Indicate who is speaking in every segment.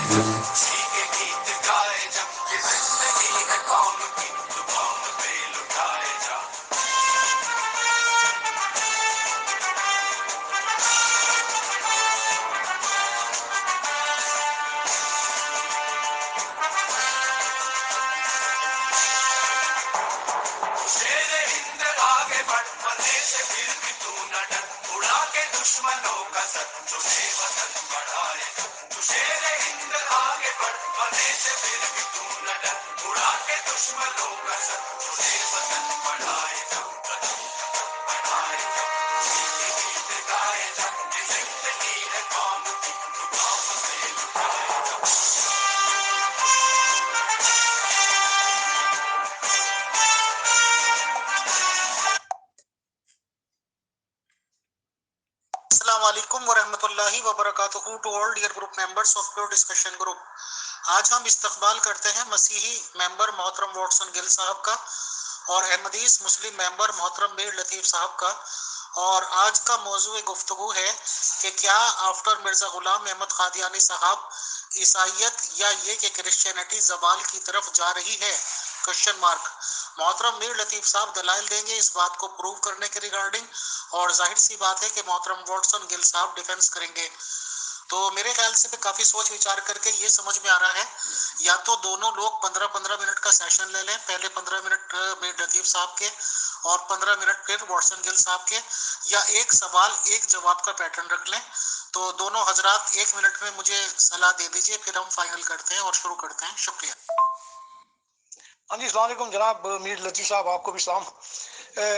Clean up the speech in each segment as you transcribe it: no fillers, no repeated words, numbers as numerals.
Speaker 1: खुशी के गीत गाए जा, ये जिंदगी है कौम की, तो कौम पे लुटाए जा। शेरे हिंद आगे बढ़, मरने से फिर भी तू न डर, उड़ा के दुश्मनों का सर, तुझे वतन बढ़ाए जा। तू शेरे हिंद आगे बढ़, मरने से फिर भी तू न डर, उड़ा के दुश्मनों का सर, तुझे वतन बढ़ाए जा। वतन बढ़ाए जा, खुशी के गीत गाए जा, ये जिंदगी है कौम की, तो कौम पे लुटाए जा। अस्सलामुअलैकुम वरहमतुल्लाहि वबरकातुहू to all dear group members of pure discussion group. आज हम इस्तकबाल करते हैं मसीही मेंबर मोहतरम वॉटसन गिल साहब का और अहमदीस मुस्लिम मेंबर मोहतरम मीर लतीफ़ साहब का। और आज का मौजू गुफ्तगू है कि क्या आफ्टर मिर्ज़ा गुलाम अहमद कादियानी साहब ईसाइयत या ये कि क्रिश्चियनिटी ज़वाल की तरफ जा रही है, क्वेश्चन मार्क। मोहतरम मीर लतीफ़ साहब दलाइल देंगे इस बात को प्रूव करने के रिगार्डिंग, और जाहिर सी बात है कि मोहतरम वॉटसन गिल साहब डिफेंस करेंगे। तो मेरे ख्याल से काफी सोच विचार करके ये समझ में आ रहा है, या तो दोनों लोग 15-15 मिनट का सेशन ले लें, पहले 15 मिनट मीर लतीफ साहब के और 15 मिनट फिर वॉटसन गिल साहब के, या एक सवाल एक जवाब का पैटर्न रख लें। तो दोनों हजरात 1 मिनट में मुझे सलाह दे दीजिए, फिर हम फाइनल करते हैं और शुरू करते हैं। शुक्रिया।
Speaker 2: हाँ जी, अस्सलाम वालेकुम जनाब मीर लतीफ़ साहब, आपको भी सलाम।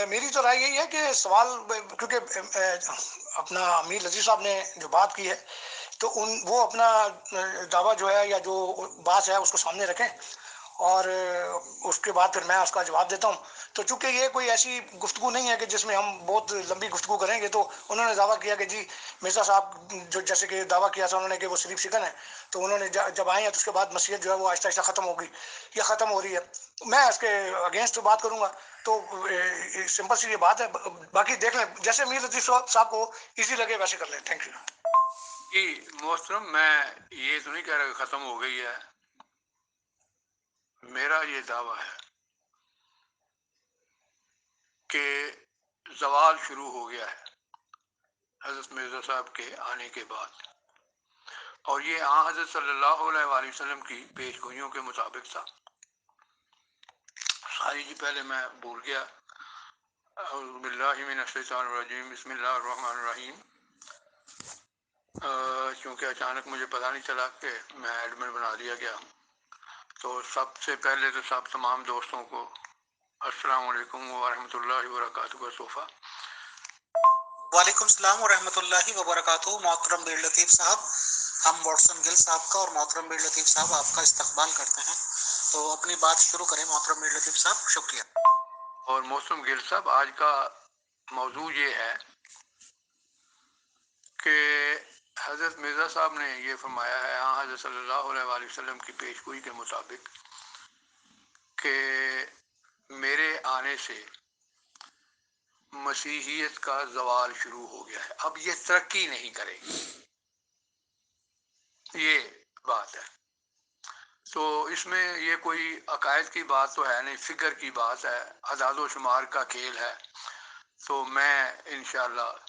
Speaker 2: मेरी तो राय यही है कि सवाल, क्योंकि अपना मीर लतीफ़ साहब ने जो बात की है तो वो अपना दावा जो है या जो बात है उसको सामने रखें और उसके बाद फिर मैं उसका जवाब देता हूँ। तो चूंकि ये कोई ऐसी गुफ्तगू नहीं है कि जिसमें हम बहुत लंबी गुफ्तगू करेंगे। तो उन्होंने दावा किया कि जी मिर्ज़ा साहब जो जैसे कि दावा किया था उन्होंने कि वो शरीफ शिकन है, तो उन्होंने जब आए हैं तो उसके बाद मसीहत जो है वो आहिस्ता आहिस्ता ख़त्म होगी या ख़त्म हो रही है। मैं इसके अगेंस्ट बात करूँगा। तो सिंपल सी ये बात है, बाकी देख लें, जैसे मीर लतीफ़ साहब को ईजी लगे वैसे कर लें। थैंक यू
Speaker 3: जी मोहतरम, मैं ये तो नहीं कह रहा कि ख़त्म हो गई है। मेरा ये दावा है कि ज़वाल शुरू हो गया है हज़रत मिर्ज़ा साहब के आने के बाद, और ये हज़रत सल्लल्लाहु अलैहि वसल्लम की पेशगोइयों के मुताबिक था। सारी जी पहले मैं भूल गया, अऊज़ु बिल्लाहि मिनश शैतानिर रजीम, बिस्मिल्लाहिर रहमानिर रहीम। क्योंकि अचानक मुझे पता नहीं चला कि मैं एडमिन बना दिया गया। तो सबसे पहले तो सब तमाम दोस्तों को अस्सलाम वालेकुम व रहमतुल्लाहि व बरकातुहू का तोहफा।
Speaker 1: वालेकुम सलाम व रहमतुल्लाहि व बरकातुहू। मोहतरम मीर लतीफ़ साहब, हम वॉटसन गिल साहब का और मोहतरम मीर लतीफ़ साहब आपका इस्तकबाल करते हैं। तो अपनी बात शुरू करें मोहतरम मीर लतीफ़ साहब। शुक्रिया।
Speaker 3: और मोहतरम गिल साहब, आज का मौजू ये है कि हज़रत मिर्ज़ा साहब ने ये फरमाया है हाँ हज़रत सल्लल्लाहु अलैहि वसल्लम की पेशगोई के मुताबिक कि मेरे आने से मसीहियत का ज़वाल शुरू हो गया है, अब ये तरक्की नहीं करेगी, ये बात है। तो इसमें ये कोई अकायद की बात तो है नहीं, फिक्र की बात है, अदाद व शुमार का खेल है। तो मैं इंशाअल्लाह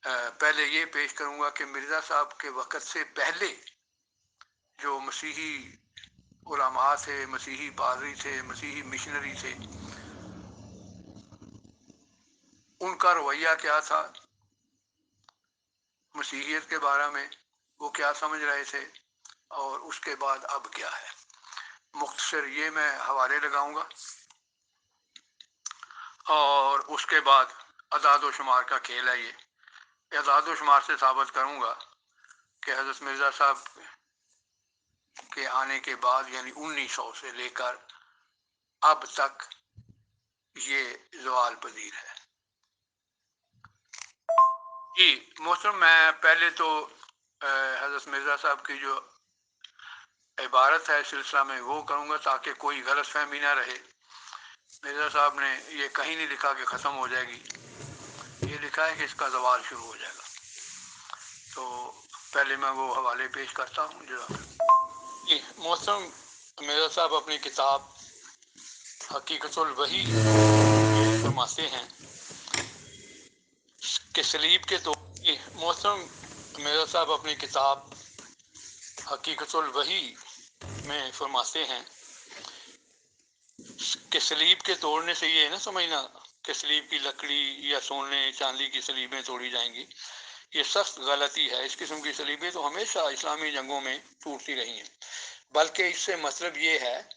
Speaker 3: पहले ये पेश करूँगा कि मिर्ज़ा साहब के वक़्त से पहले जो मसीही उलमा थे, मसीही पादरी थे, मसीही मिशनरी थे, उनका रवैया क्या था मसीहियत के बारे में, वो क्या समझ रहे थे, और उसके बाद अब क्या है। मुख्तसर ये मैं हवाले लगाऊंगा और उसके बाद अदाद व शुमार का खेल है। ये अदाद व शुमार से साबित करूंगा कि हज़रत मिर्ज़ा साहब के आने के बाद यानी 1900 से लेकर अब तक ये ज़वाल पजीर है। जी मोहतरम, मैं पहले तो हज़रत मिर्ज़ा साहब की जो इबारत है सिलसिला में वो करूँगा ताकि कोई गलत फहमी ना रहे। मिर्ज़ा साहब ने ये कहीं नहीं लिखा कि ख़त्म हो जाएगी, ये लिखा है कि इसका ज़वाल शुरू हो जाएगा। तो पहले मैं वो हवाले पेश करता हूँ। जो मोहतरम मिर्ज़ा साहब अपनी किताब हकीकतुल वही में फरमाते हैं कि सलीब के तो मोहतरम मिर्ज़ा साहब अपनी किताब हकीकतुल वही में फरमाते हैं कि सलीब के तोड़ने से ये ना समझना कि सलीब की लकड़ी या सोने चांदी की सलीबें तोड़ी जाएंगी, ये सख्त गलती है। इस किस्म की सलीबें तो हमेशा इस्लामी जंगों में टूटती रही हैं, बल्कि इससे मतलब ये है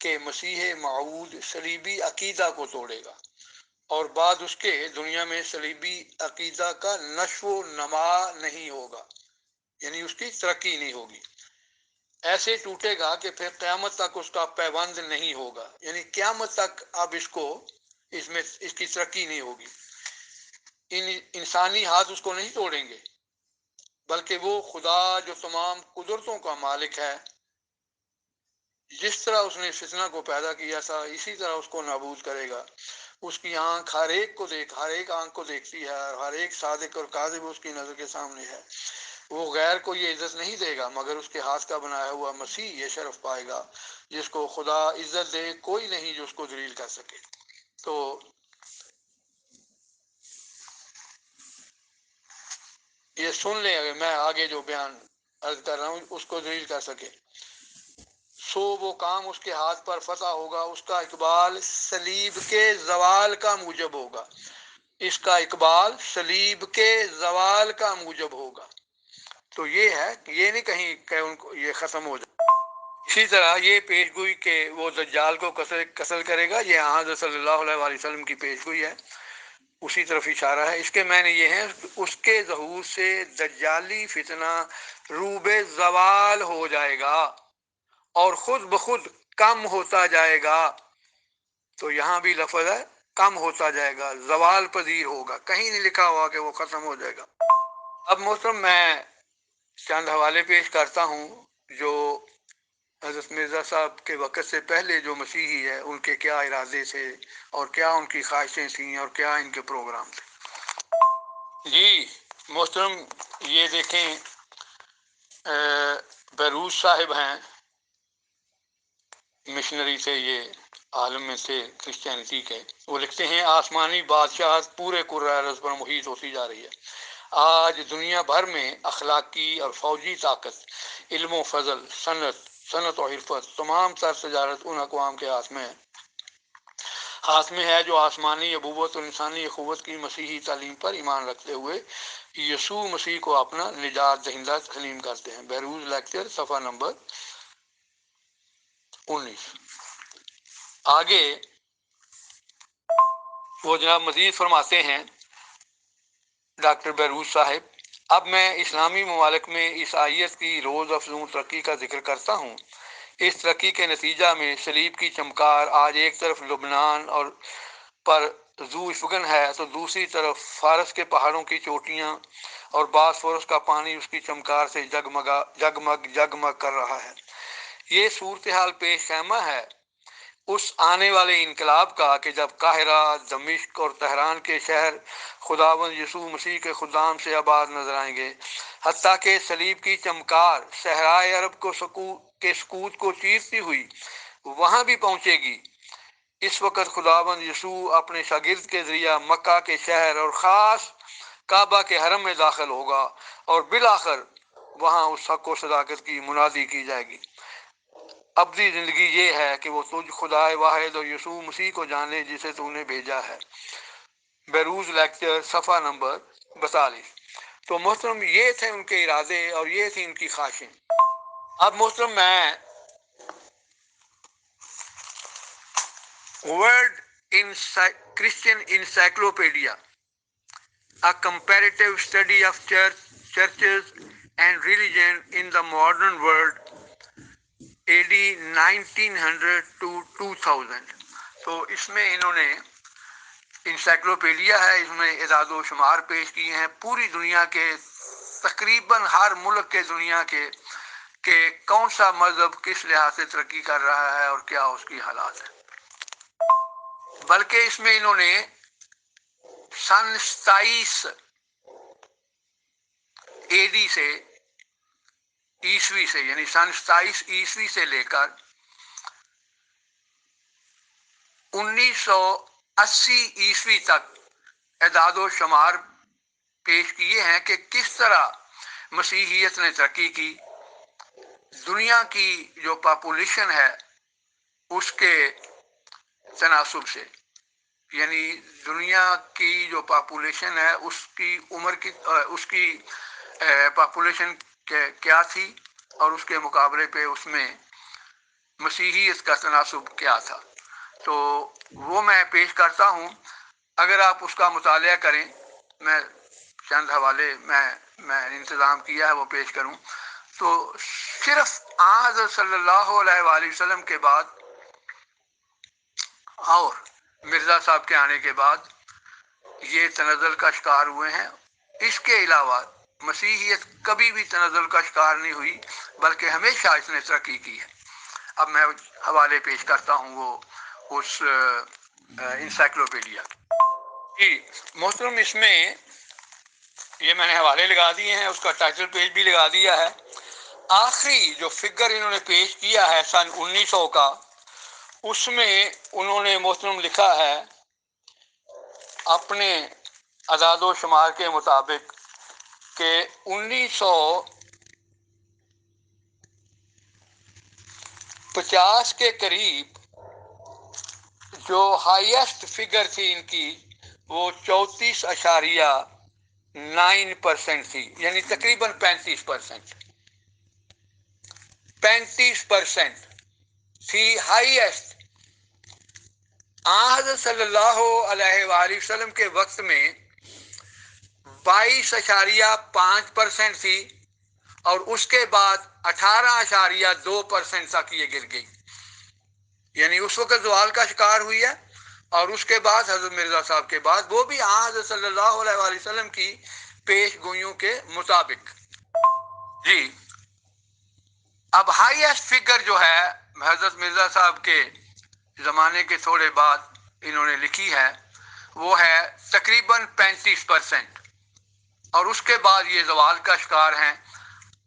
Speaker 3: कि मसीह मऊद सलीबी अकीदा को तोड़ेगा और बाद उसके दुनिया में सलीबी अकीदा का नशो नमा नहीं होगा, यानी उसकी तरक्की नहीं होगी। ऐसे टूटेगा कि फिर क़यामत तक उसका पैबंद नहीं होगा, यानी क़यामत तक अब इसमें इसकी तरक्की नहीं होगी। इंसानी हाथ उसको नहीं तोड़ेंगे, बल्कि वो खुदा जो तमाम कुदरतों का मालिक है, जिस तरह उसने फितना को पैदा किया था इसी तरह उसको नाबूद करेगा। उसकी आंख हर एक आंख को देखती है और हर एक सादिक और काज़िब उसकी नजर के सामने है। वो गैर को ये इज्जत नहीं देगा, मगर उसके हाथ का बनाया हुआ मसीह ये शरफ पाएगा जिसको खुदा इज्जत दे, कोई नहीं जो उसको जलील कर सके। तो ये सुन ले, अगर मैं आगे जो बयान अर्ज कर रहा हूँ उसको जलील कर सके, सो वो काम उसके हाथ पर फतह होगा। उसका इकबाल सलीब के जवाल का मूजब होगा, इसका इकबाल सलीब के जवाल का मूजब होगा। तो ये है, ये नहीं कहीं कि उनको ये खत्म हो जाए। इसी तरह ये पेशगोई के वो दज्जाल को कत्ल करेगा, ये हज़रत सल्लल्लाहु अलैहि वसल्लम की पेशगोई है, उसी तरफ इशारा है। इसके मायने ये हैं उसके ज़हूर से दज्जाली फितना रूबे जवाल हो जाएगा और खुद ब खुद कम होता जाएगा। तो यहाँ भी लफ्ज़ है कम होता जाएगा, जवाल पजीर होगा, कहीं नहीं लिखा हुआ कि वो खत्म हो जाएगा। अब मोहतरम मैं चंद हवाले पेश करता हूँ जो हज़रत मिर्ज़ा साहब के वक़्त से पहले जो मसीही है उनके क्या इरादे थे और क्या उनकी ख्वाहिशें थीं और क्या इनके प्रोग्राम थे। जी मोहतरम, ये देखें बहरूज साहिब हैं, मिशनरी थे, ये आलम में थे क्रिश्चियनिटी के। वो लिखते हैं आसमानी बादशाह पूरे कुर्रा अर्ज़ पर मुहित होती जा रही है। आज दुनिया भर में अखलाकी और फौजी ताकत, इल्म फजल, सनत और हिरफत, तमाम तर तजारत उन अक़वाम के हाथ में है जो आसमानी अबूवत और इंसानी अखुवत की मसीही तालीम पर ईमान रखते हुए यसू मसीह को अपना निजात दहिंदा तस्लीम करते हैं। बहरूज लेक्चर सफ़ा नंबर 19। आगे वो जनाब मजीद फरमाते हैं डॉक्टर बहरूज साहिब, अब मैं इस्लामी ममालिक में इस आयत की रोज़ अफजूं तरक्की का जिक्र करता हूँ। इस तरक्की के नतीजा में सलीब की चमकार आज एक तरफ लुबनान और पर जू इफ़गन है तो दूसरी तरफ फारस के पहाड़ों की चोटियाँ और बासफोरस का पानी उसकी चमकार से जगमग कर रहा है। ये सूरत हाल पेश खैमा है उस आने वाले इनकलाब का कि जब काहिरा, दमिश्क और तेहरान के शहर खुदावंद यसू मसीह के खुदाम से आबाद नजर आएंगे। हत्ता के सलीब की चमकार सहराए अरब को सकूत को चीरती हुई वहां भी पहुंचेगी। इस वक्त खुदावंद यसू अपने शागिर्द के जरिया मक्का के शहर और ख़ास काबा के हरम में दाखिल होगा और बिलाखिर वहां उस हक व सदाकत की मुनादी की जाएगी। अब्दी जिंदगी ये है कि वो तुझ खुदाए वाहिद और यसू मसीह को जाने जिसे तूने भेजा है। बहरूज लेक्चर सफ़ा नंबर 42। तो मोहतरम ये थे उनके इरादे और ये थी उनकी ख्वाहिशें। अब मोहतरम मैं world in Christian encyclopedia, a comparative study of churches and religion in the modern world AD 1900 to 2000। तो इसमें इन्होंने इंसाइक्लोपीडिया है, इसमें इदादो शुमार पेश किए हैं पूरी दुनिया के तकरीबन हर मुल्क के दुनिया के कौन सा मजहब किस लिहाज से तरक्की कर रहा है और क्या उसकी हालात है। बल्कि इसमें इन्होंने सन 27 AD से ईस्वी से, यानी सन 27 ईस्वी से लेकर 1980 ईस्वी तक एदाद शुमार पेश किए हैं कि किस तरह मसीहियत ने तरक्की की। दुनिया की जो पॉपुलेशन है उसके तनासुब से, यानी दुनिया की जो पॉपुलेशन है उसकी उम्र की उसकी पॉपुलेशन क्या थी और उसके मुकाबले पे उसमें मसीहियत का तनासुब क्या था, तो वो मैं पेश करता हूँ। अगर आप उसका मुतालिया करें, मैं चंद हवाले मैं इंतज़ाम किया है वो पेश करूँ, तो सिर्फ हज़रत सल्लल्लाहु अलैहि वसल्लम के बाद और मिर्ज़ा साहब के आने के बाद ये तनज़्ज़ुल का शिकार हुए हैं। इसके अलावा मसीहियत कभी भी तनज़्ज़ुल का शिकार नहीं हुई, बल्कि हमेशा इसने तरक्की की है। अब मैं हवाले पेश करता हूँ वो उस इंसाइक्लोपीडिया जी। मोहतरम, इसमें ये मैंने हवाले लगा दिए हैं, उसका टाइटल पेज भी लगा दिया है। आखिरी जो फिगर इन्होंने पेश किया है सन 1900 का, उसमें उन्होंने मोहतरम लिखा है अपने अदादो शुमार के मुताबिक कि 1950 के करीब जो हाईएस्ट फिगर थी इनकी वो 34.9% थी, यानी तकरीबन 35% थी हाईएस्ट। हज़रत सल्लल्लाहु अलैहि वसल्लम के वक्त में 22.5% थी और उसके बाद 18.2% तक ये गिर गई, यानी उस वक्त ज़वाल का शिकार हुई है। और उसके बाद हज़रत मिर्ज़ा साहब के बाद वो भी हज़रत सल्लल्लाहु अलैहि वसल्लम की पेश गोइयों के मुताबिक जी। अब हाईएस्ट फिगर जो है हज़रत मिर्ज़ा साहब के ज़माने के थोड़े बाद इन्होंने लिखी है, वो है तकरीबन 35%, और उसके बाद ये ज़वाल का शिकार हैं।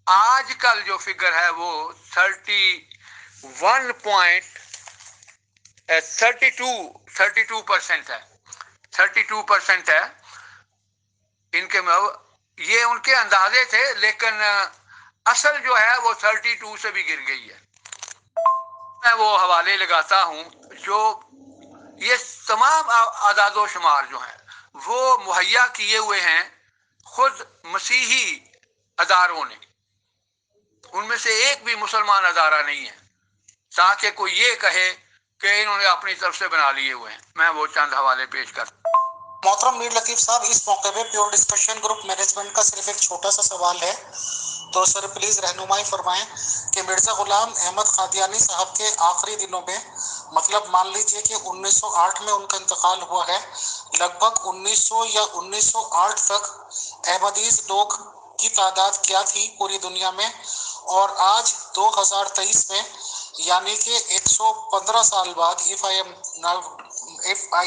Speaker 3: आजकल जो फिगर है वो 32% है, 32% है इनके। ये उनके अंदाजे थे, लेकिन असल जो है वो 32 से भी गिर गई है। मैं वो हवाले लगाता हूँ जो ये तमाम आदादो शुमार जो हैं वो मुहैया किए हुए हैं खुद मसीही अदारों ने, उनमें से एक भी मुसलमान अदारा नहीं है ताकि कोई ये कहे कि इन्होंने अपनी तरफ से बना लिए हुए हैं। मैं वो चंद हवाले पेश कर।
Speaker 1: मोहतरम मीर लतीफ साहब, इस मौके पे प्योर डिस्कशन ग्रुप मैनेजमेंट का सिर्फ एक छोटा सा सवाल है, तो सर प्लीज रहनुमाई फरमाएं कि मिर्जा गुलाम अहमद कादियानी साहब के आखिरी दिनों में, मतलब मान लीजिए कि 1908 में उनका इंतकाल हुआ है, लगभग 1900 या 1908 तक अहमदीज लोग की तादाद क्या थी पूरी दुनिया में, और आज 2023 में यानी कि 115 साल बाद if I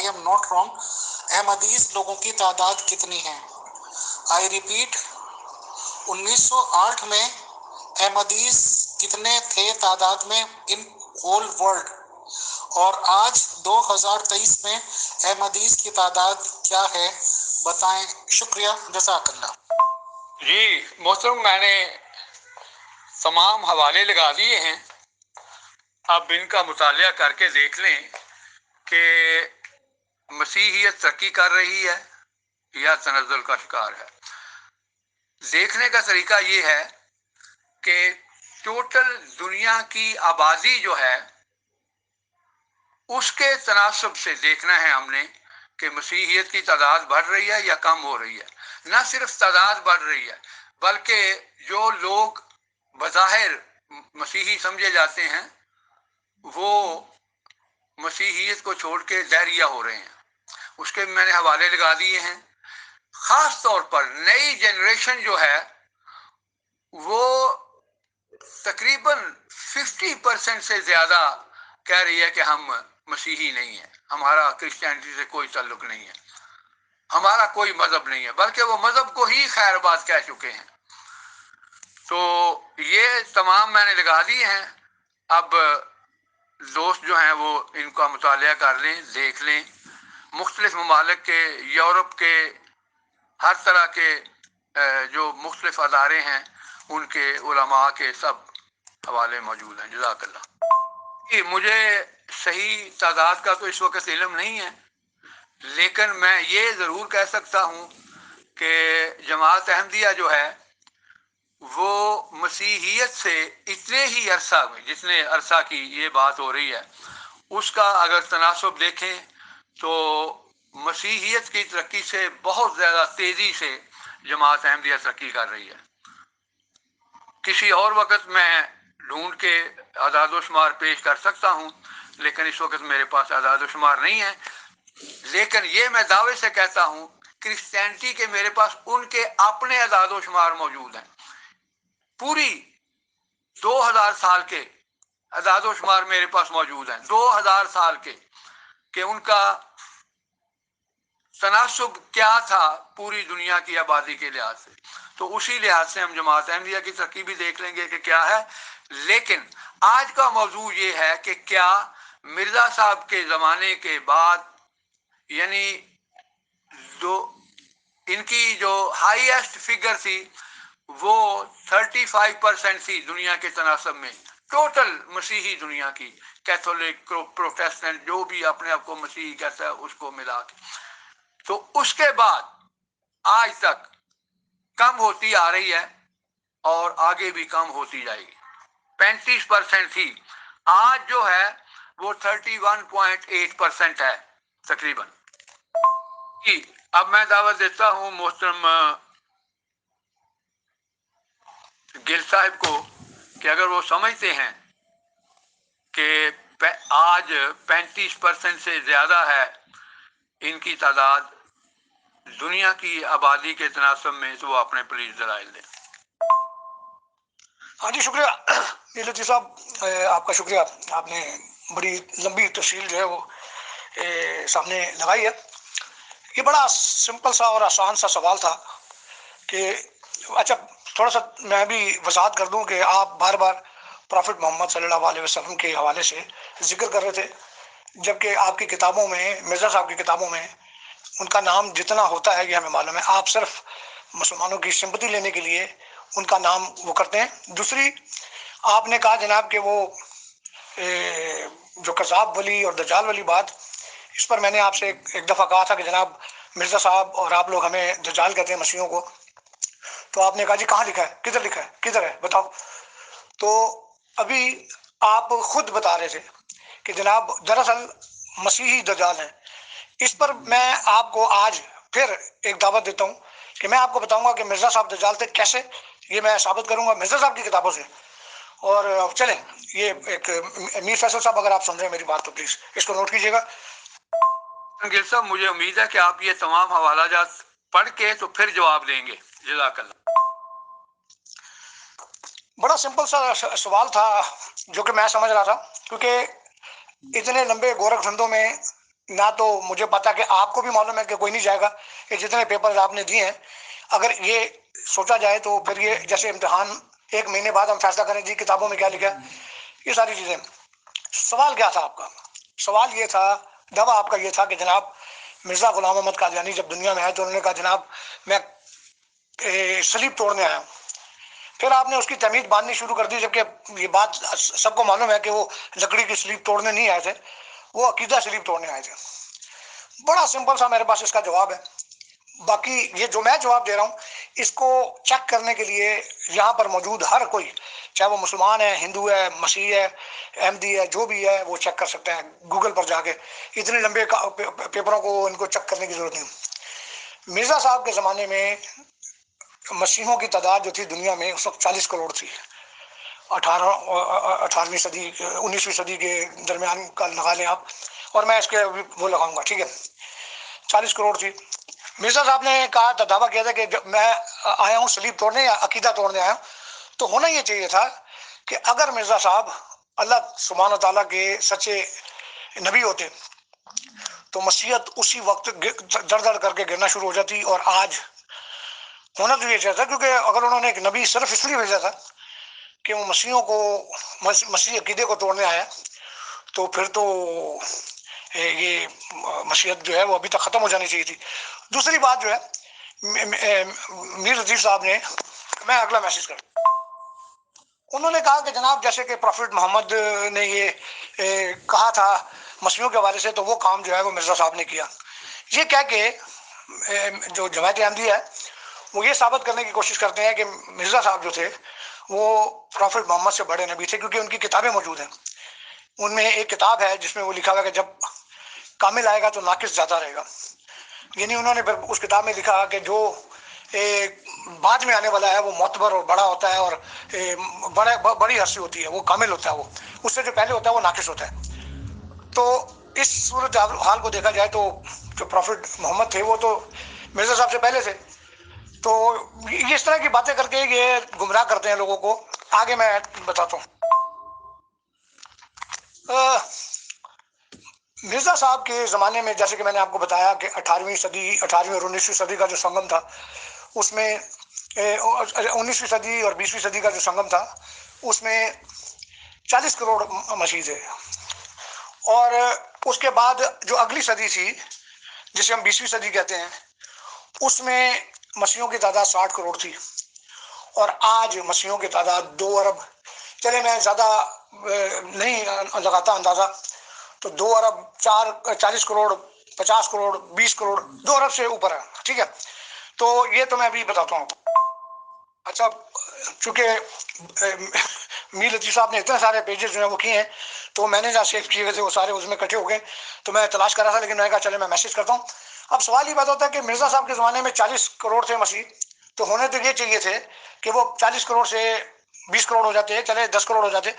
Speaker 1: am not wrong, Ahmadis लोगों की तादाद कितनी है? आई रिपीट, 1908 में अहमदीज कितने थे तादाद में इन होल वर्ल्ड, और आज 2023 में अहमदीज की तादाद क्या है, बताएं। शुक्रिया, जज़ाकल्लाह।
Speaker 3: जी मोहतरम, मैंने तमाम हवाले लगा दिए हैं, अब इनका मुतालिया करके देख लें कि मसीहियत तरक्की कर रही है या तनज़्ज़ुल का शिकार है। देखने का तरीका ये है कि टोटल दुनिया की आबादी जो है उसके तनासब से देखना है हमने कि मसीहियत की तादाद बढ़ रही है या कम हो रही है। न सिर्फ तादाद बढ़ रही है, बल्कि जो लोग बज़ाहिर मसीही समझे जाते हैं वो मसीहियत को छोड़ के ज़हरिया हो रहे हैं। उसके मैंने हवाले लगा दिए हैं। ख़ास तौर पर नई जनरेशन जो है वो तकरीबन 50% से ज़्यादा कह रही है कि हम मसीही नहीं है, हमारा क्रिश्चियनिटी से कोई ताल्लुक नहीं है, हमारा कोई मजहब नहीं है, बल्कि वो मजहब को ही खैरबाद कह चुके हैं। تو یہ تمام میں نے لگا دیے ہیں. اب دوست جو ہیں وہ ان کا مطالعہ کر لیں، دیکھ لیں. مختلف ممالک کے، یورپ کے، ہر طرح کے جو مختلف ادارے ہیں ان کے علماء کے سب حوالے موجود ہیں. جزاک اللہ. مجھے صحیح تعداد کا تو اس وقت علم نہیں ہے، لیکن میں یہ ضرور کہہ سکتا ہوں کہ جماعت احمدیہ جو ہے وہ مسیحیت سے اتنے ہی عرصہ میں، جتنے عرصہ کی یہ بات ہو رہی ہے، اس کا اگر تناسب دیکھیں تو مسیحیت کی ترقی سے بہت زیادہ تیزی سے جماعت احمدیہ ترقی کر رہی ہے. کسی اور وقت میں ڈھونڈ کے اعداد و شمار پیش کر سکتا ہوں، لیکن اس وقت میرے پاس اعداد و شمار نہیں ہے. لیکن یہ میں دعوے سے کہتا ہوں کرسچینٹی کے میرے پاس ان کے اپنے اعداد و شمار موجود ہیں. پوری 2000 سال کے اعداد و شمار میرے پاس موجود ہیں، 2000 سال کے، کہ ان کا تناسب کیا تھا پوری دنیا کی آبادی کے لحاظ سے. تو اسی لحاظ سے ہم جماعت احمدیہ کی ترقی بھی دیکھ لیں گے کہ کیا ہے. لیکن آج کا موضوع یہ ہے کہ کیا مرزا صاحب کے زمانے کے بعد، یعنی جو ان کی جو ہائیسٹ فگر تھی وہ 35% تھی دنیا کے تناسب میں، ٹوٹل مسیحی دنیا کی، کیتھولک، پروٹیسٹنٹ، جو بھی اپنے آپ کو مسیحی کہتا ہے اس کو ملا کے. تو اس کے بعد آج تک کم ہوتی آ رہی ہے اور آگے بھی کم ہوتی جائے گی. 35% تھی، آج جو ہے وہ 31.8% ہے تقریباً. اب میں دعوت دیتا ہوں محترم گل صاحب کو کہ اگر وہ سمجھتے ہیں کہ آج 35% سے زیادہ ہے ان کی تعداد دنیا کی آبادی کے تناسب میں، تو وہ اپنے پلیز دلائل دیں.
Speaker 2: ہاں جی، شکریہ میر لطیف صاحب، آپ کا شکریہ. آپ نے بڑی لمبی تفصیل جو ہے وہ سامنے لگائی ہے. یہ بڑا سمپل سا اور آسان سا سوال تھا کہ اچھا تھوڑا سا میں بھی وضاحت کر دوں کہ آپ بار بار پرافٹ محمد صلی اللہ علیہ وسلم کے حوالے سے ذکر کر رہے تھے، جبکہ آپ کی کتابوں میں، مرزا صاحب کی کتابوں میں ان کا نام جتنا ہوتا ہے یہ ہمیں معلوم ہے. آپ صرف مسلمانوں کی سمپتی لینے کے لیے ان کا نام وہ کرتے ہیں. دوسری، آپ نے کہا جناب کہ وہ جو کذاب ولی اور دجال والی بات، اس پر میں نے آپ سے ایک دفعہ کہا تھا کہ جناب مرزا صاحب اور آپ لوگ ہمیں دجال کہتے ہیں مسیحوں کو. تو آپ نے کہا جی کہاں لکھا ہے، کدھر لکھا ہے، کدھر ہے بتاؤ. تو ابھی آپ خود بتا رہے تھے کہ جناب دراصل مسیحی دجال ہیں. اس پر میں آپ کو آج پھر ایک دعوت دیتا ہوں کہ میں آپ کو بتاؤں گا کہ مرزا صاحب دجال تھے کیسے. یہ میں ثابت کروں گا مرزا صاحب کی کتابوں سے. اور چلیں، یہ ایک میر فیصل صاحب اگر آپ سن رہے ہیں میری بات تو پلیز اس کو نوٹ کیجیے گا.
Speaker 3: گل صاحب مجھے امید ہے کہ آپ یہ تمام حوالہ جات پڑھ کے تو پھر جواب دیں گے. جزاک اللہ.
Speaker 2: بڑا سمپل سا سوال تھا جو کہ میں سمجھ رہا تھا، کیونکہ اتنے لمبے گورکھ دھندوں میں نہ تو مجھے پتا کہ آپ کو بھی معلوم ہے کہ کوئی نہیں جائے گا کہ جتنے پیپر آپ نے دیے ہیں. اگر یہ سوچا جائے تو پھر یہ جیسے امتحان 1 مہینے بعد ہم فیصلہ کریں جی کتابوں میں کیا لکھا ہے، یہ ساری چیزیں. سوال کیا تھا آپ کا؟ سوال یہ تھا، دعویٰ آپ کا یہ تھا کہ جناب مرزا غلام محمد قادیانی جب دنیا میں آئے تو انہوں نے کہا جناب میں صلیب توڑنے آیا ہوں. پھر آپ نے اس کی تمیز باندھنی شروع کر دی، جبکہ یہ بات سب کو معلوم ہے کہ وہ لکڑی کی صلیب توڑنے نہیں آئے تھے، وہ عقیدہ صلیب توڑنے آئے تھے. بڑا سمپل سا میرے پاس اس کا جواب ہے. باقی یہ جو میں جواب دے رہا ہوں اس کو چیک کرنے کے لیے یہاں پر موجود ہر کوئی، چاہے وہ مسلمان ہے، ہندو ہے، مسیح ہے، احمدی ہے، جو بھی ہے وہ چیک کر سکتے ہیں گوگل پر جا کے. اتنے لمبے پیپروں کو ان کو چیک کرنے کی ضرورت نہیں. مرزا صاحب کے زمانے میں مسیحوں کی تعداد جو تھی دنیا میں اس وقت 40 کروڑ تھی. 18ویں صدی 19ویں صدی کے درمیان کا لگا لیں آپ، اور میں اس کے وہ لگاؤں گا، ٹھیک ہے. 40 کروڑ تھی. مرزا صاحب نے کہا تھا، دعویٰ کیا تھا کہ میں آیا ہوں صلیب توڑنے یا عقیدہ توڑنے آیا ہوں. تو ہونا یہ چاہیے تھا کہ اگر مرزا صاحب اللہ سبحانہ تعالیٰ کے سچے نبی ہوتے تو مسیحیت اسی وقت دڑ دڑ کر کے گرنا شروع ہو جاتی، اور آج ہونا تو یہ چاہتا، کیونکہ اگر انہوں نے ایک نبی صرف اس لیے بھیجا تھا کہ وہ مسیحوں کو مسیح عقیدے کو توڑنے آیا، تو پھر تو یہ مشیت جو ہے وہ ابھی تک ختم ہو جانی چاہیے تھی۔ دوسری بات جو ہے، میر لطیف صاحب نے، میں اگلا میسج کر، انہوں نے کہا کہ جناب جیسے کہ پروفٹ محمد نے یہ کہا تھا مسیحوں کے حوالے سے، تو وہ کام جو ہے وہ مرزا صاحب نے کیا۔ یہ کہہ کے جو جماعت احمدیہ ہے وہ یہ ثابت کرنے کی کوشش کرتے ہیں کہ مرزا صاحب جو تھے وہ پروفٹ محمد سے بڑے نبی تھے، کیونکہ ان کی کتابیں موجود ہیں۔ ان میں ایک کتاب ہے جس میں وہ لکھا ہوا ہے کہ جب کامل آئے گا تو ناقص جاتا رہے گا، یعنی انہوں نے اس کتاب میں لکھا کہ جو بعد میں آنے والا ہے وہ معتبر اور بڑا ہوتا ہے، اور بڑی ہستی ہوتی ہے، وہ کامل ہوتا ہے، وہ اس سے جو پہلے ہوتا ہے وہ ناقص ہوتا ہے۔ تو اس صورت حال کو دیکھا جائے تو جو پروفٹ محمد تھے وہ تو مرزا صاحب سے پہلے تھے، تو اس طرح کی باتیں کر کے یہ گمراہ کرتے ہیں لوگوں کو۔ آگے میں بتاتا ہوں۔ مرزا صاحب کے زمانے میں، جیسے کہ میں نے آپ کو بتایا کہ 18ویں اور 19ویں صدی کا جو سنگم تھا، اس میں 19ویں صدی اور 20ویں صدی کا جو سنگم تھا اس میں 40 کروڑ مسیح تھے، اور اس کے بعد جو اگلی صدی تھی جسے ہم 20ویں صدی کہتے ہیں، اس میں مسیحوں کی تعداد 60 کروڑ تھی، اور آج مسیحوں کی تعداد 2 ارب، چلے میں زیادہ نہیں لگاتا اندازہ، تو 2 ارب 40 کروڑ 50 کروڑ 20 کروڑ 2 ارب سے اوپر ہے، ٹھیک ہے۔ تو یہ تو میں ابھی بتاتا ہوں۔ اچھا، چونکہ میر لطیف صاحب نے اتنے سارے پیجز جو ہیں وہ کیے ہیں، تو میں نے جہاں سیو کیے ہوئے تھے وہ سارے اس میں اکٹھے ہو گئے، تو میں تلاش کر رہا تھا، لیکن میں نے کہا چلے میں میسج کرتا ہوں۔ اب سوال یہ بات ہوتا ہے کہ مرزا صاحب کے زمانے میں 40 کروڑ تھے مسیح، تو ہونے تو یہ چاہیے تھے کہ وہ 40 کروڑ سے 20 کروڑ ہو جاتے، چلے 10 کروڑ ہو جاتے،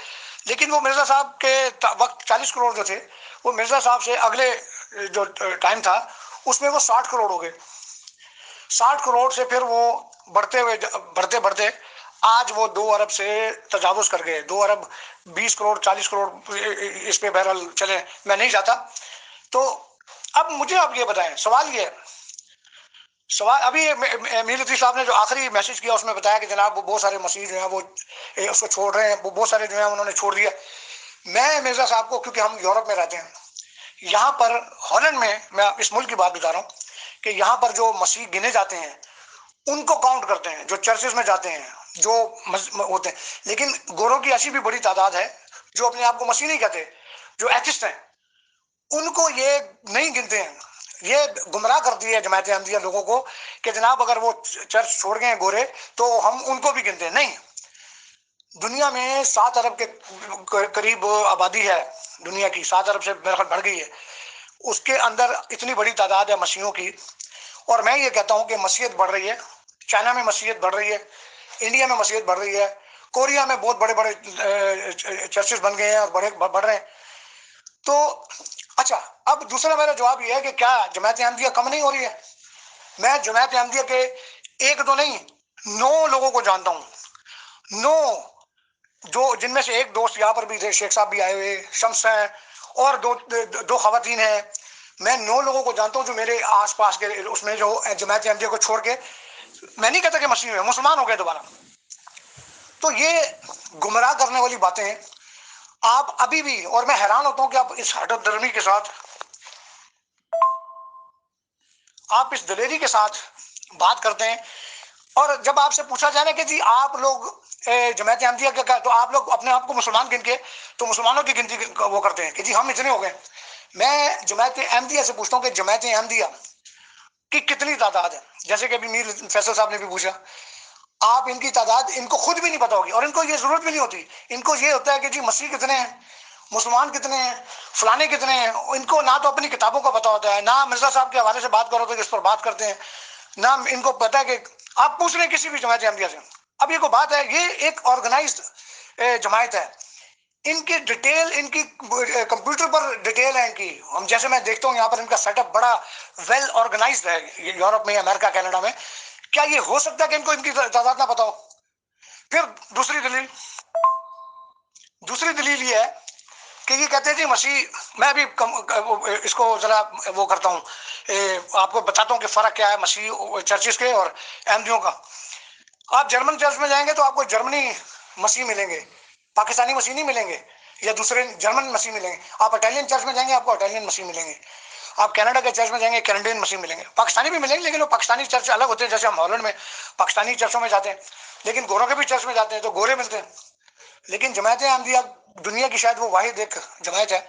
Speaker 2: لیکن وہ مرزا صاحب کے وقت 40 کروڑ جو تھے، وہ مرزا صاحب سے اگلے جو ٹائم تھا اس میں وہ 60 کروڑ ہو گئے۔ 60 کروڑ سے پھر وہ بڑھتے بڑھتے آج وہ 2 ارب سے تجاوز کر گئے، 2 ارب 20 کروڑ 40 کروڑ، اس پہ بہرحال چلے میں نہیں جاتا۔ تو اب مجھے آپ یہ بتائیں، سوال یہ ہے، سوال ابھی میر لطیف صاحب نے جو آخری میسج کیا اس میں بتایا کہ جناب وہ بہت سارے مسیح جو ہیں وہ اس کو چھوڑ رہے ہیں، وہ بہت سارے جو ہیں انہوں نے چھوڑ دیا۔ میں مرزا صاحب کو، کیونکہ ہم یورپ میں رہتے ہیں، یہاں پر ہالینڈ میں اس ملک کی بات بتا رہا ہوں کہ یہاں پر جو مسیح گنے جاتے ہیں ان کو کاؤنٹ کرتے ہیں، جو چرچز میں جاتے ہیں، جو ہوتے ہیں، لیکن گوروں کی ایسی بھی بڑی تعداد ہے جو اپنے آپ کو مسیح نہیں کہتے، جو ایتھسٹ ہیں، ان کو یہ نہیں گنتے ہیں۔ یہ گمراہ کرتی ہے جماعت احمدیہ لوگوں کو کہ جناب اگر وہ چرچ چھوڑ گئے گورے تو ہم ان کو بھی گنتے ہیں۔ نہیں، دنیا میں 7 ارب کے قریب آبادی ہے، دنیا کی 7 ارب سے میرے خیال بڑھ گئی ہے، اس کے اندر اتنی بڑی تعداد ہے مسیحوں کی، اور میں یہ کہتا ہوں کہ مسیحیت بڑھ رہی ہے، چائنا میں مسیحیت بڑھ رہی ہے، انڈیا میں مسیحیت بڑھ رہی ہے، کوریا میں بہت بڑے بڑے چرچز بن گئے ہیں اور بڑھ رہے ہیں۔ تو اچھا، اب دوسرا میرا جواب یہ ہے کہ کیا جماعت احمدیہ کم نہیں ہو رہی ہے؟ میں جماعت احمدیہ کے 1 2 نہیں 9 لوگوں کو جانتا ہوں، 9، جن میں سے ایک دوست یہاں پر بھی تھے، شیخ صاحب بھی آئے ہوئے، شمس ہیں، اور دو خواتین ہیں، میں 9 لوگوں کو جانتا ہوں جو میرے آس پاس کے اس میں جو جماعت احمدیہ کو چھوڑ کے، میں نہیں کہتا کہ مسلم ہیں، مسلمان ہو گئے دوبارہ۔ تو یہ گمراہ کرنے والی باتیں ہیں آپ ابھی بھی، اور میں حیران ہوتا ہوں کہ آپ اس ہٹت درمی کے ساتھ، آپ اس دلیری کے ساتھ بات کرتے ہیں، اور جب آپ سے پوچھا جائے نا کہ جی آپ لوگ جماعت احمدیہ کا، تو آپ لوگ اپنے آپ کو مسلمان گن کے تو مسلمانوں کی گنتی وہ کرتے ہیں کہ جی ہم اتنے ہو گئے۔ میں جماعت احمدیہ سے پوچھتا ہوں کہ جماعت احمدیہ کی کتنی تعداد ہے؟ جیسے کہ ابھی میر فیصل صاحب نے بھی پوچھا، آپ ان کی تعداد ان کو خود بھی نہیں پتا ہوگی، اور ان کو یہ ضرورت بھی نہیں ہوتی۔ ان کو یہ ہوتا ہے کہ جی مسیح کتنے ہیں، مسلمان کتنے ہیں، فلانے کتنے ہیں، ان کو نہ تو اپنی کتابوں کا پتا ہوتا ہے، نہ مرزا صاحب کے حوالے سے بات کرو تو اس پر بات کرتے ہیں، نہ ان کو پتا ہے کہ آپ پوچھ رہے ہیں کسی بھی جماعت احمدیہ سے۔ اب یہ کوئی بات ہے، یہ ایک آرگنائزڈ جماعت ہے، ان کی ڈیٹیل، ان کی کمپیوٹر پر ڈیٹیل ہے ان کی، ہم جیسے میں دیکھتا ہوں یہاں پر ان کا سیٹ اپ بڑا ویل آرگنائزڈ ہے یورپ میں، امریکہ، کینیڈا میں۔ کیا یہ ہو سکتا ہے کہ ان کو ان کی تعداد نہ پتا ہو؟ پھر دوسری دلیل یہ ہے کہ یہ کہتے ہیں جی مسیح، میں بھی اس کو ذرا وہ کرتا ہوں، آپ کو بتاتا ہوں کہ فرق کیا ہے مسیح چرچز کے اور احمدیوں کا۔ آپ جرمن چرچ میں جائیں گے تو آپ کو جرمنی مسیح ملیں گے، پاکستانی مسیح نہیں ملیں گے، یا دوسرے جرمن مسیح ملیں گے۔ آپ اٹالین چرچ میں جائیں گے، آپ کو اٹالین مسیح ملیں گے۔ آپ کینیڈا کے چرچ میں جائیں گے، کینیڈین مسیح ملیں گے۔ پاکستانی بھی ملیں گے، لیکن وہ پاکستانی چرچ الگ ہوتے ہیں، جیسے ہم ہالینڈ میں پاکستانی چرچوں میں جاتے ہیں، لیکن گوروں کے بھی چرچ میں جاتے ہیں تو گورے ملتے ہیں۔ لیکن جماعت احمدیہ دنیا کی شاید وہ واحد ایک جماعت ہے۔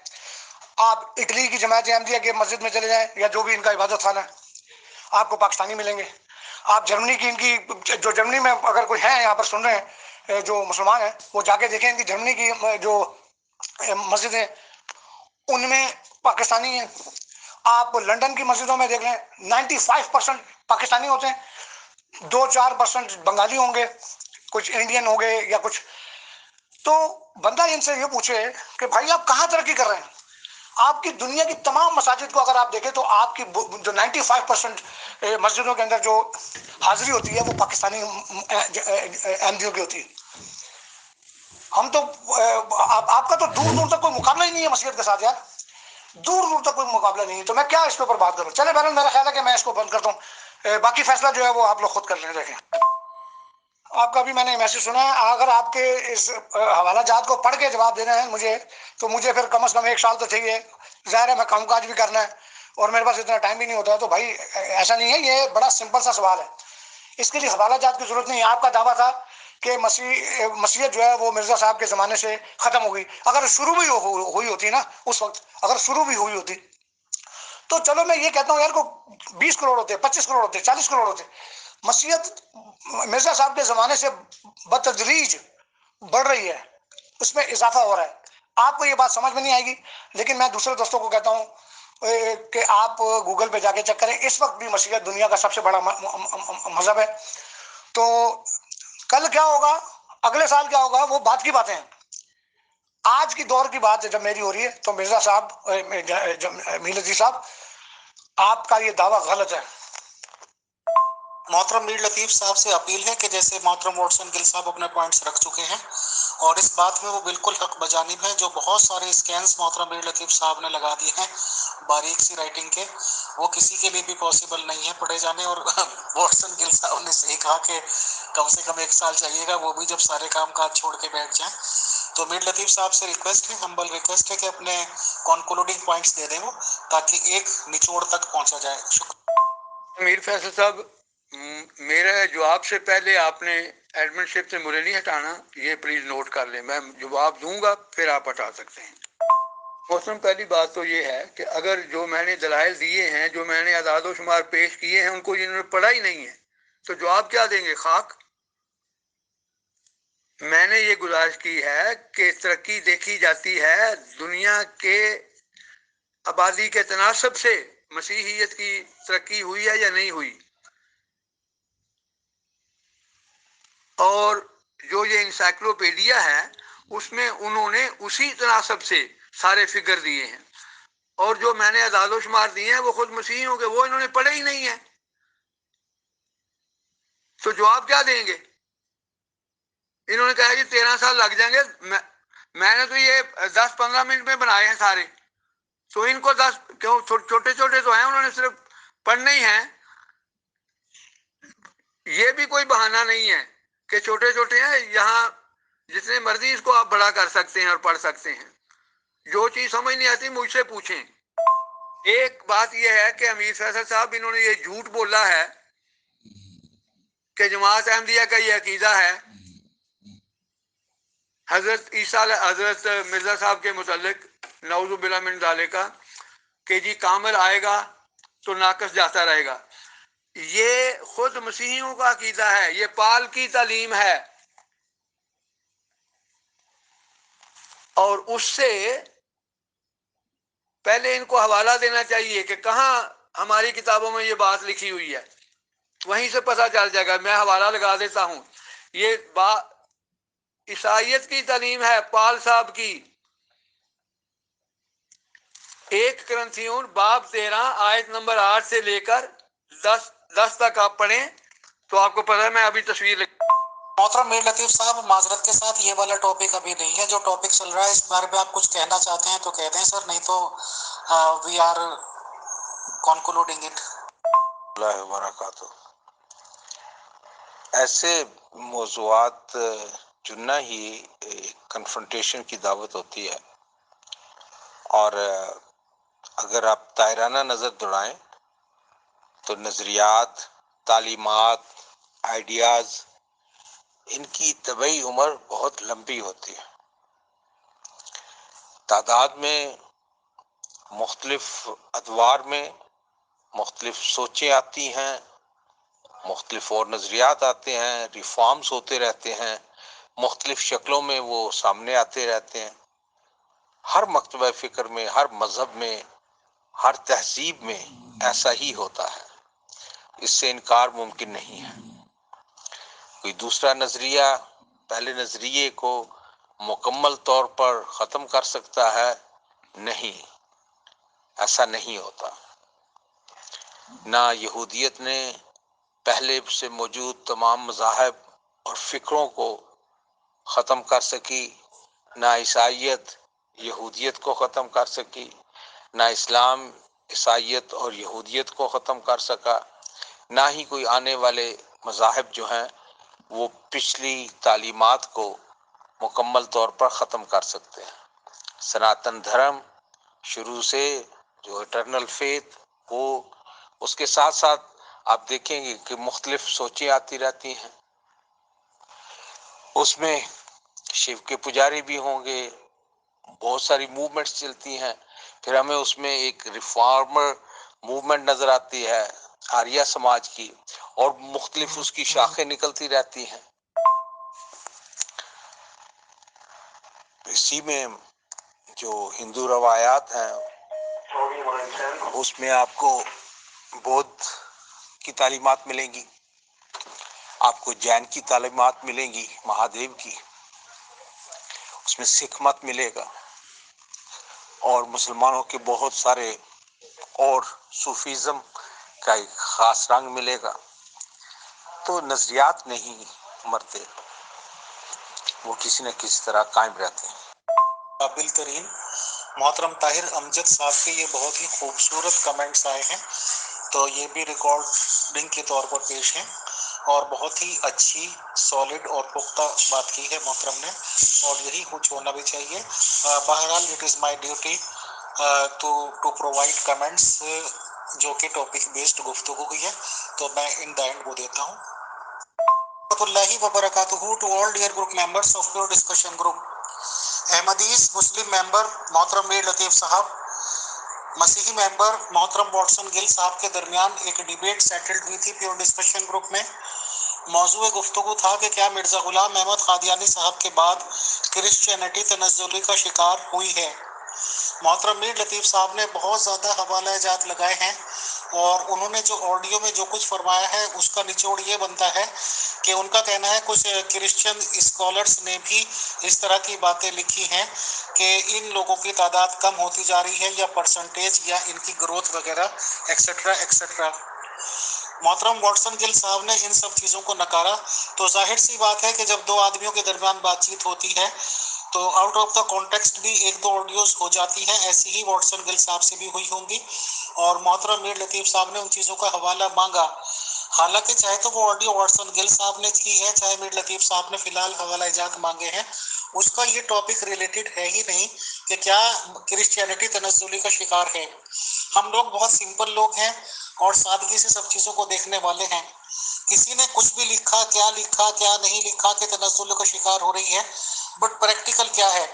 Speaker 2: آپ اٹلی کی جماعت احمدیہ کے مسجد میں چلے جائیں یا جو بھی ان کا عبادت خانہ ہے، آپ کو پاکستانی ملیں گے۔ آپ جرمنی کی، ان کی جو جرمنی میں اگر کوئی ہے یہاں پر سن رہے ہیں جو مسلمان ہیں، وہ جا کے دیکھیں ان کی جرمنی کی جو مسجد ہیں ان میں پاکستانی ہیں۔ آپ لنڈن کی مسجدوں میں دیکھ لیں 95% پاکستانی ہوتے ہیں، 2-4% بنگالی ہوں گے، کچھ انڈین ہوں گے یا کچھ۔ تو بندہ ان سے یہ پوچھے کہ بھائی آپ کہاں ترقی کر رہے ہیں؟ آپ کی دنیا کی تمام مساجد کو اگر آپ دیکھیں تو آپ کی جو 95% مسجدوں کے اندر جو حاضری ہوتی ہے وہ پاکستانی احمدیوں کی ہوتی ہے۔ ہم تو آپ کا تو دور دور تک کوئی مقابلہ ہی نہیں ہے مسجد کے ساتھ، یار دور دور تک کوئی مقابلہ نہیں ہے۔ تو میں کیا اس کے اوپر بات کروں؟ چلے بہرحال میرا خیال ہے کہ میں اس کو بند کرتا ہوں، باقی فیصلہ جو ہے وہ آپ لوگ خود کر لیں۔ دیکھیں آپ کا بھی میں نے میسج سنا ہے، اگر آپ کے اس حوالہ جات کو پڑھ کے جواب دینا ہے مجھے، تو مجھے پھر کم از کم 1 سال تو چاہیے، ظاہر ہے میں کام کاج بھی کرنا ہے اور میرے پاس اتنا ٹائم بھی نہیں ہوتا ہے۔ تو بھائی ایسا نہیں ہے، یہ بڑا سمپل سا سوال ہے، اس کے لیے حوالہ جات کی ضرورت نہیں ہے۔ آپ کا دعویٰ تھا کہ مسیحیت جو ہے وہ مرزا صاحب کے زمانے سے ختم ہو گئی، اگر شروع بھی ہوئی ہوتی نا اس وقت، اگر شروع بھی ہوئی ہوتی تو چلو میں یہ کہتا ہوں یار کو 20 کروڑ ہوتے، 25 کروڑ ہوتے، 40 کروڑ ہوتے۔ مسیحیت مرزا صاحب کے زمانے سے بتدریج بڑھ رہی ہے، اس میں اضافہ ہو رہا ہے۔ آپ کو یہ بات سمجھ میں نہیں آئے گی، لیکن میں دوسرے دوستوں کو کہتا ہوں کہ آپ گوگل پہ جا کے چیک کریں، اس وقت بھی مسیحیت دنیا کا سب سے بڑا مذہب ہے۔ تو کل کیا ہوگا، اگلے سال کیا ہوگا، وہ بات کی باتیں ہیں۔ آج کی دور کی بات جب میری ہو رہی ہے تو مرزا صاحب، میر لطیف صاحب، آپ کا یہ دعویٰ غلط ہے۔
Speaker 1: محترم میر لطیف صاحب سے اپیل ہے کہ جیسے محترم واٹسن گل صاحب اپنے پوائنٹس رکھ چکے ہیں اور اس بات میں وہ بالکل حق بجانب ہیں، جو بہت سارے اسکینز محترم میر لطیف صاحب نے لگا دیے ہیں باریک سی رائٹنگ کے، وہ کسی کے لیے بھی پاسبل نہیں ہے پڑھے جانے۔ اور واٹسن گل صاحب نے صحیح کہا کہ کم سے کم 1 سال چاہیے گا، وہ بھی جب سارے کام کاج چھوڑ کے بیٹھ جائیں۔ تو میر لطیف صاحب سے ریکویسٹ ہے، ہمبل ریکویسٹ ہے کہ اپنے کنکلوڈنگ پوائنٹس دے دیں وہ، تاکہ ایک نچوڑ تک پہنچا جائے۔ شکریہ
Speaker 3: میر فیصل صاحب، میرا جواب سے پہلے آپ نے ایڈمن شپ سے مجھے نہیں ہٹانا، یہ پلیز نوٹ کر لیں، میں جواب دوں گا پھر آپ ہٹا سکتے ہیں۔ محترم پہلی بات تو یہ ہے کہ اگر جو میں نے دلائل دیے ہیں، جو میں نے اعداد و شمار پیش کیے ہیں، ان کو جنہوں نے پڑھا ہی نہیں ہے تو جواب کیا دیں گے؟ خاک۔ میں نے یہ گزارش کی ہے کہ ترقی دیکھی جاتی ہے دنیا کے آبادی کے تناسب سے، مسیحیت کی ترقی ہوئی ہے یا نہیں ہوئی، اور جو یہ انسائکلوپیڈیا ہے اس میں انہوں نے اسی تناسب سے سارے فگر دیے ہیں، اور جو میں نے اعداد و شمار دیے ہیں وہ خود مسیحیوں کے، وہ انہوں نے پڑھے ہی نہیں ہیں، تو جواب کیا دیں گے؟ انہوں نے کہا کہ 13 سال لگ جائیں گے، میں نے تو یہ 10-15 منٹ میں بنائے ہیں سارے، تو ان کو 10 کیوں، چھوٹے چھوٹے تو ہیں، انہوں نے صرف پڑھنے ہی ہیں۔ یہ بھی کوئی بہانہ نہیں ہے کہ چھوٹے چھوٹے ہیں، یہاں جتنے مرضی اس کو آپ بڑا کر سکتے ہیں اور پڑھ سکتے ہیں۔ جو چیز سمجھ نہیں آتی مجھ سے پوچھیں۔ ایک بات یہ ہے کہ امیر فیصل صاحب، انہوں نے یہ جھوٹ بولا ہے کہ جماعت احمدیہ کا یہ عقیدہ ہے حضرت عیسیٰ، حضرت مرزا صاحب کے متعلق، نعوذ باللہ من ذالک، کہ جی کامل آئے گا تو ناقص جاتا رہے گا۔ یہ خود مسیحیوں کا عقیدہ ہے، یہ پال کی تعلیم ہے، اور اس سے پہلے ان کو حوالہ دینا چاہیے کہ کہاں ہماری کتابوں میں یہ بات لکھی ہوئی ہے، وہیں سے پتہ چل جائے گا۔ میں حوالہ لگا دیتا ہوں، یہ عیسائیت کی تعلیم ہے، پال صاحب کی۔ 1 کرنتھیون باب 13 آیت نمبر 8 سے لے کر 10 تک آپ پڑھیں تو آپ کو پتہ ہے۔ میں ابھی تصویر
Speaker 1: मोहतरम मीर लतीफ साहब, माजरत के साथ ये वाला टॉपिक अभी नहीं है। जो टॉपिक चल रहा है इस बारे में आप कुछ कहना चाहते हैं तो कह दें सर, नहीं तो वी आर कंक्लूडिंग इट।
Speaker 4: ऐसे मौज़ूआत चुनना ही कन्फ्रंटेशन की दावत होती है, और अगर आप तायराना नज़र दौड़ाएं तो नज़रियात, तालीमात, आइडियाज़, इनकी तबई उम्र बहुत लंबी होती है। तादाद में, मुख्तलिफ अदवार में मुख्तलिफ सोचें आती हैं, मुख्तलिफ और नज़रियात आते हैं, रिफॉर्म्स होते रहते हैं, मुख्तलिफ शक्लों में वो सामने आते रहते हैं। हर मकतबा फ़िक्र में, हर मज़हब में, हर तहज़ीब में ऐसा ही होता है, इससे इनकार मुमकिन नहीं है। कोई दूसरा नज़रिया पहले नज़रिए को मुकम्मल तौर पर ख़त्म कर सकता है? नहीं, ऐसा नहीं होता। ना यहूदियत ने पहले से मौजूद तमाम मज़ाहब और फ़िक्रों को ख़त्म कर सकी, ना ईसाइयत यहूदियत को ख़त्म कर सकी, ना इस्लाम ईसाइयत और यहूदियत को ख़त्म कर सका, ना ही कोई आने वाले मज़ाहब जो हैं वो पिछली तालीमात को मुकम्मल तौर पर ख़त्म कर सकते हैं। सनातन धर्म शुरू से जो इटर्नल फेथ, वो उसके साथ साथ आप देखेंगे कि मुख्तलिफ सोचें आती रहती हैं। उसमें शिव के पुजारी भी होंगे, बहुत सारी मूवमेंट्स चलती हैं। फिर हमें उसमें एक रिफॉर्मर मूवमेंट नज़र आती है आर्या समाज की, और मुख्तलिफ उसकी शाखें निकलती रहती हैं। इसी में जो हिंदू रवायात हैं उसमें आपको बौद्ध की तालीमात मिलेंगी, आपको जैन की तालीमात मिलेंगी, महादेव की, उसमें सिख मत मिलेगा, और मुसलमानों के बहुत सारे और सूफीज़म का एक ख़ास रंग मिलेगा। तो नज़रियात नहीं मरते, वो किसी न किसी तरह कायम रहते हैं।
Speaker 1: काबिल तरीन मोहतरम ताहिर अमजद साहब के ये बहुत ही खूबसूरत कमेंट्स आए हैं, तो ये भी रिकॉर्डिंग के तौर पर पेश हैं, और बहुत ही अच्छी, सॉलिड और पुख्ता बात की है मोहतरम ने, और यही कुछ होना भी चाहिए। बहरहाल it is my duty to provide comments जो कि टॉपिक बेस्ड गुफ्तगू हुई है, तो मैं इन द एंड वो देता हूँ। वबरकातुहू to all dear group members of pure discussion group. Ahmadis Muslim member मोहतरम मीर लतीफ साहब, मसीही मेंबर मोहतरम वॉटसन गिल साहब के दरमियान एक डिबेट सेटल्ड हुई थी प्योर डिस्कशन ग्रुप में। मौजूद गुफ्तगू था कि क्या मिर्ज़ा गुलाम अहमद कादियानी साहब के बाद क्रिश्चियनिटी तनज़्ज़ुली का शिकार हुई है। मोहतरम मीर लतीफ़ साहब ने बहुत ज़्यादा हवाला जात लगाए हैं, और उन्होंने जो ऑडियो में जो कुछ फरमाया है उसका निचोड़ ये बनता है कि उनका कहना है कुछ क्रिश्चियन स्कॉलर्स ने भी इस तरह की बातें लिखी हैं कि इन लोगों की तादाद कम होती जा रही है, या परसेंटेज या इनकी ग्रोथ वगैरह एक्सेट्रा एक्सेट्रा। मोहतरम वॉटसन गिल साहब ने इन सब चीज़ों को नकारा। तो जाहिर सी बात है कि जब दो आदमियों के दरमियान बातचीत होती है तो आउट ऑफ द कॉन्टेक्स्ट भी एक दो ऑडियोज हो जाती हैं, ऐसी ही वॉटसन गिल साहब से भी हुई होंगी, और मोहतरम मीर लतीफ़ साहब ने उन चीज़ों का हवाला मांगा। हालांकि चाहे तो वो ऑडियो वॉटसन गिल साहब ने की है, चाहे मीर लतीफ़ साहब ने फिलहाल हवाला जात मांगे हैं, उसका ये टॉपिक रिलेटेड है ही नहीं कि क्या क्रिश्चियनिटी तनज़्ज़ुली का शिकार है। हम लोग बहुत सिंपल लोग हैं और सादगी से सब चीज़ों को देखने वाले हैं। किसी ने कुछ भी लिखा क्या नहीं लिखा कि तनज़्ज़ुल का शिकार हो रही है, बट प्रैक्टिकल क्या है।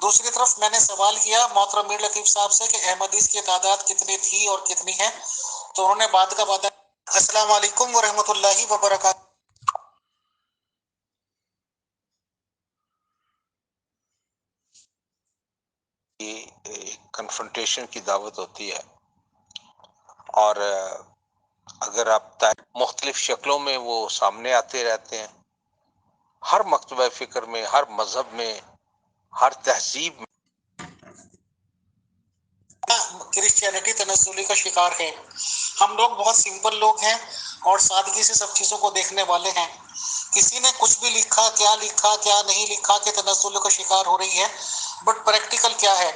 Speaker 1: दूसरी तरफ मैंने सवाल किया मोहतरम मीर लतीफ़ साहब से कि अहमदीस की तादाद कितनी थी और कितनी है, तो उन्होंने बाद का बता। अस्सलाम वालेकुम व रहमतुल्लाहि व बरकातहू।
Speaker 4: कन्फ्रंटेशन की दावत होती है, और अगर आप मुख्तलिफ शक्लों में वो सामने आते रहते हैं। हर मकतबा फ़िक्र में, हर मज़हब में, हर तहज़ीब में
Speaker 1: क्रिश्चियनिटी तनज़्ज़ुली का शिकार है। हम लोग बहुत सिंपल लोग हैं और सादगी से सब चीज़ों को देखने वाले हैं। किसी ने कुछ भी लिखा क्या नहीं लिखा के तनज़्ज़ुल का शिकार हो रही है, बट प्रैक्टिकल क्या है।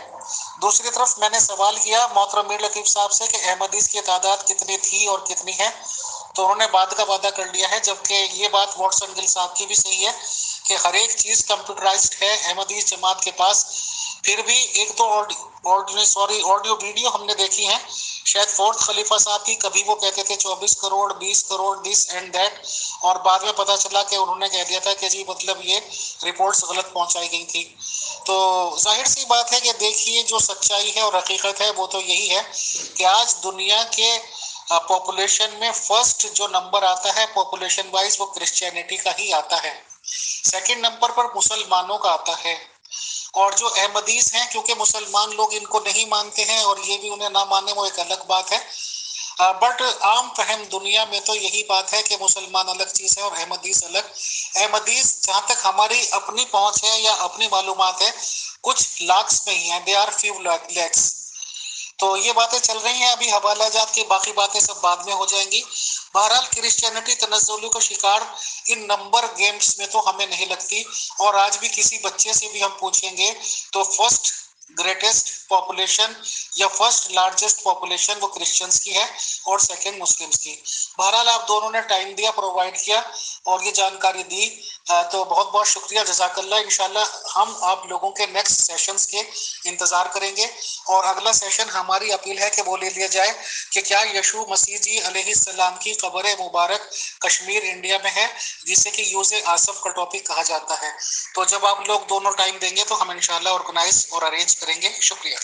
Speaker 1: दूसरी तरफ मैंने सवाल किया मोहतरम मीर लतीफ़ साहब से कि अहमदीस की तादाद कितनी थी और कितनी है, तो उन्होंने बाद का वादा कर लिया है, जबकि ये बात वॉटसन गिल साहब की भी सही है कि हर एक चीज कंप्यूटराइज्ड है अहमदीस जमात के पास। फिर भी एक दो ऑडियो वीडियो हमने देखी हैं, शायद फोर्थ खलीफा साहब की, कभी वो कहते थे 24 crore 20 crore this and that, और बाद में पता चला कि उन्होंने कह दिया था कि जी मतलब ये रिपोर्ट्स गलत पहुंचाई गई थी। तो जाहिर सी बात है कि देखिए जो सच्चाई है और हकीकत है वो तो यही है कि आज दुनिया के पॉपुलेशन में फर्स्ट जो नंबर आता है पॉपुलेशन वाइज वो क्रिश्चियनिटी का ही आता है, सेकंड नंबर पर मुसलमानों का आता है। और जो अहमदीस हैं, क्योंकि मुसलमान लोग इनको नहीं मानते हैं और ये भी उन्हें ना माने वो एक अलग बात है, बट आम फहम दुनिया में तो यही बात है कि मुसलमान अलग चीज है और अहमदीस अलग। अहमदीस जहां तक हमारी अपनी पहुंच है या अपनी मालूमात है कुछ लाख्स में ही है, दे आर फ्यू लैक्स। तो ये बातें चल रही हैं, अभी हवाला जात की बाकी बातें सब बाद में हो जाएंगी। बहरहाल क्रिश्चियनिटी तनज़्ज़ुल का शिकार इन नंबर गेम्स में तो हमें नहीं लगती, और आज भी किसी बच्चे से भी हम पूछेंगे तो फर्स्ट ग्रेटेस्ट पॉपुलेशन या फर्स्ट लार्जेस्ट पॉपुलेशन वो क्रिश्चियंस की है और सेकंड मुस्लिम्स की। बहरहाल आप दोनों ने टाइम दिया, प्रोवाइड किया और ये जानकारी दी, तो बहुत बहुत शुक्रिया, जज़ाकल्लाह। इंशाल्लाह हम आप लोगों के नेक्स्ट सेशंस के इंतजार करेंगे, और अगला सेशन हमारी अपील है कि वो ले लिया जाए कि क्या यीशु मसीह जी अलैहिस्सलाम की कब्र मुबारक कश्मीर इंडिया में है, जिसे कि यूज़ आसफ का टॉपिक कहा जाता है। तो जब आप लोग दोनों टाइम देंगे तो हम इंशाल्लाह ऑर्गेनाइज और अरेंज करेंगे। शुक्रिया।